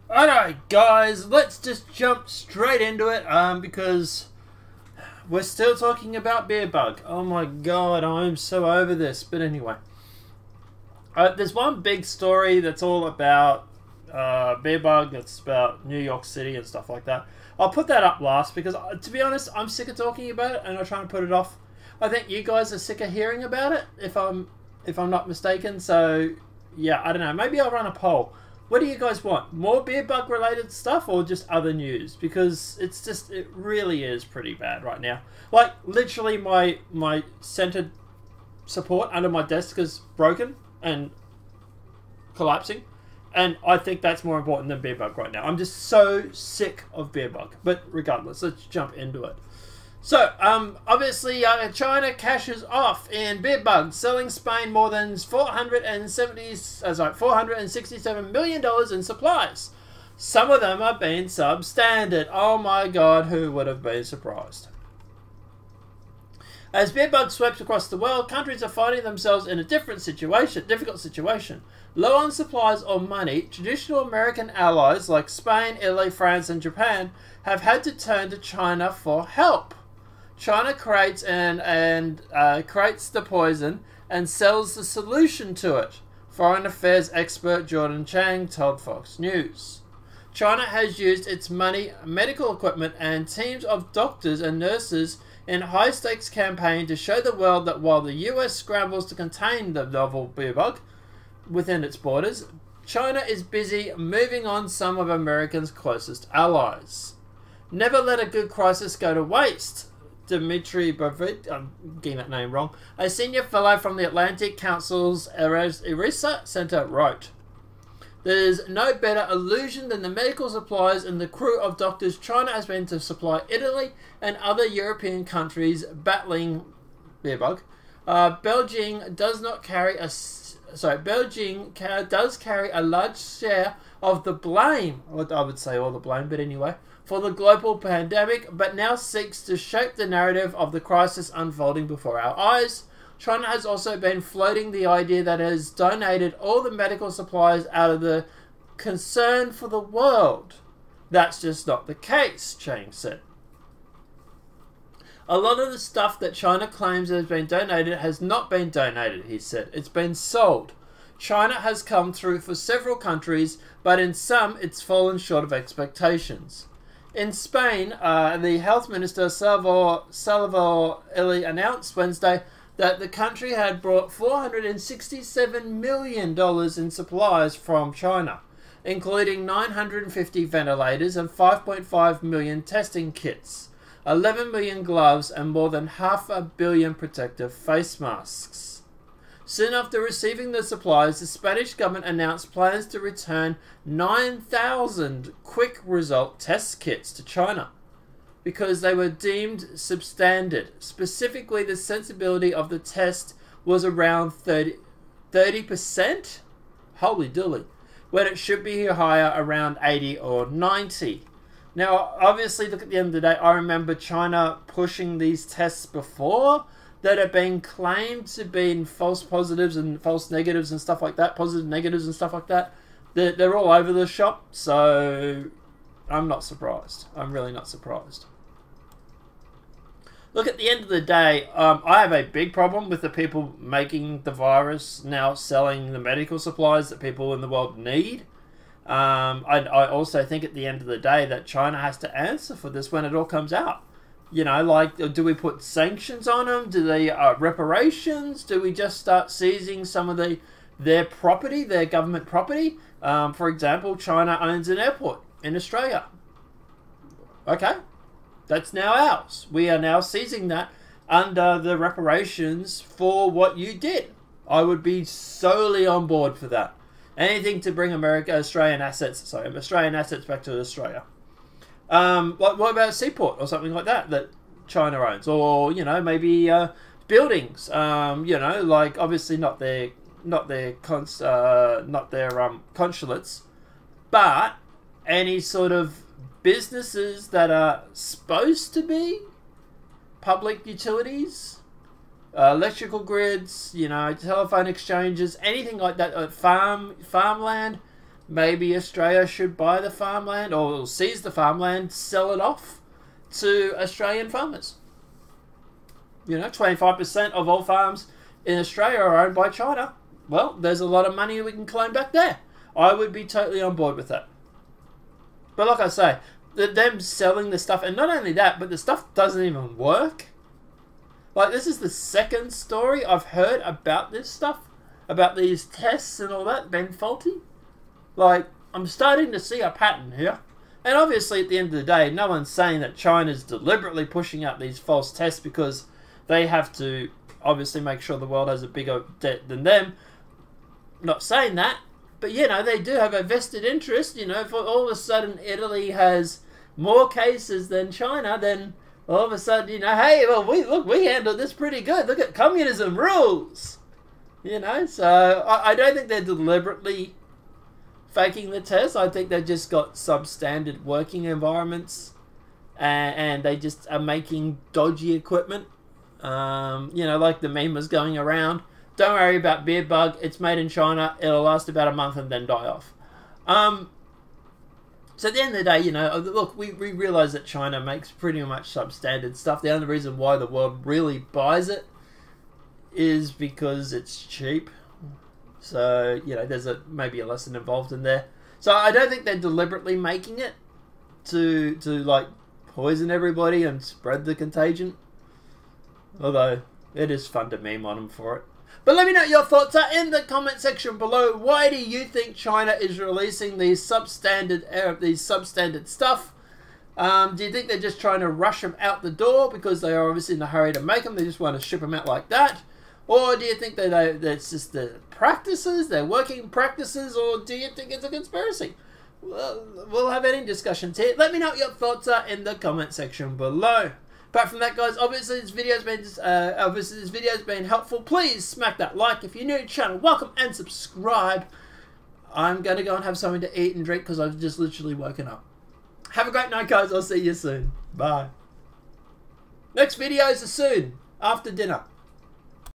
Alright guys, let's just jump straight into it because we're still talking about beer bug. Oh my god, I'm so over this. But anyway, there's one big story that's all about beer bug. That's about New York City and stuff like that. I'll put that up last because, to be honest, I'm sick of talking about it and I'm trying to put it off. I think you guys are sick of hearing about it, if I'm not mistaken. So yeah, I don't know. Maybe I'll run a poll. What do you guys want? More beer bug related stuff or just other news? Because it really is pretty bad right now. Like, literally my centered support under my desk is broken and collapsing. And I think that's more important than beer bug right now. I'm just so sick of beer bug. But regardless, let's jump into it. So, obviously, China cashes off in beer bug, selling Spain more than $467 million in supplies. Some of them are being substandard. Oh my god, who would have been surprised? As beer bug swept across the world, countries are finding themselves in a difficult situation. Low on supplies or money, traditional American allies like Spain, Italy, France, and Japan have had to turn to China for help. China creates creates the poison and sells the solution to it, Foreign Affairs expert Jordan Chang told Fox News. China has used its money, medical equipment, and teams of doctors and nurses in a high-stakes campaign to show the world that while the US scrambles to contain the novel beer bug within its borders, China is busy moving on some of America's closest allies. Never let a good crisis go to waste, Dmitry Bovit, I'm getting that name wrong, a senior fellow from the Atlantic Council's ERISA Center wrote. There's no better illusion than the medical supplies and the crew of doctors China has been to supply Italy and other European countries battling beer bug. Beijing does carry a large share of the blame, I would say all the blame, but anyway, for the global pandemic, but now seeks to shape the narrative of the crisis unfolding before our eyes. China has also been floating the idea that it has donated all the medical supplies out of the concern for the world. That's just not the case, Chang said. A lot of the stuff that China claims has been donated has not been donated, he said. It's been sold. China has come through for several countries, but in some it's fallen short of expectations. In Spain, the health minister Salvador Illa announced Wednesday that the country had brought $467 million in supplies from China, including 950 ventilators and 5.5 million testing kits, 11 million gloves, and more than 500 million protective face masks. Soon after receiving the supplies, the Spanish government announced plans to return 9,000 quick result test kits to China because they were deemed substandard. Specifically, the sensibility of the test was around 30%? Holy dooly. When it should be higher, around 80 or 90. Now, obviously, look, at the end of the day, I remember China pushing these tests before that have been claimed to be false positives and false negatives and stuff like that, positive negatives and stuff like that. They're all over the shop, so I'm not surprised. I'm really not surprised. Look, at the end of the day, I have a big problem with the people making the virus now selling the medical supplies that people in the world need. I also think at the end of the day that China has to answer for this when it all comes out. You know, like, do we put sanctions on them? Do they reparations? Do we just start seizing some of their property, their government property? For example, China owns an airport in Australia. Okay, that's now ours. We are now seizing that under the reparations for what you did. I would be solely on board for that. Anything to bring Australian assets back to Australia. Like, what about a seaport or something like that China owns, or you know, maybe buildings. You know, like, obviously not their consulates, but any sort of businesses that are supposed to be public utilities, electrical grids, you know, telephone exchanges, anything like that, farmland. maybe Australia should buy the farmland or seize the farmland, sell it off to Australian farmers. You know, 25% of all farms in Australia are owned by China. Well, there's a lot of money we can claim back there. I would be totally on board with that. But like I say, them selling the stuff, and not only that, but the stuff doesn't even work. Like, this is the second story I've heard about this stuff, about these tests and all that being faulty. Like, I'm starting to see a pattern here. And obviously, at the end of the day, no one's saying that China's deliberately pushing out these false tests because they have to obviously make sure the world has a bigger debt than them. Not saying that, but, you know, they do have a vested interest. You know, if all of a sudden Italy has more cases than China, then all of a sudden, you know, hey, well, we handled this pretty good. Look at communism rules. You know, so I don't think they're deliberately faking the test. I think they've just got substandard working environments, and they just are making dodgy equipment. You know, like the meme was going around. Don't worry about beard bug. It's made in China. It'll last about a month and then die off. So at the end of the day, you know, look, we realize that China makes pretty much substandard stuff. The only reason why the world really buys it is because it's cheap. So, you know, there's maybe a lesson involved in there. So I don't think they're deliberately making it to like poison everybody and spread the contagion. Although it is fun to meme on them for it. But let me know what your thoughts are in the comment section below. Why do you think China is releasing these substandard stuff? Do you think they're just trying to rush them out the door because they are obviously in a hurry to make them? They just want to ship them out like that? Or do you think that it's just the practices, their working practices, or do you think it's a conspiracy? Well, we'll have any discussions here. Let me know what your thoughts are in the comment section below. Apart from that, guys, obviously this video's been helpful. Please smack that like. If you're new to the channel, welcome and subscribe. I'm going to go and have something to eat and drink because I've just literally woken up. Have a great night, guys. I'll see you soon. Bye. Next videos are soon, after dinner.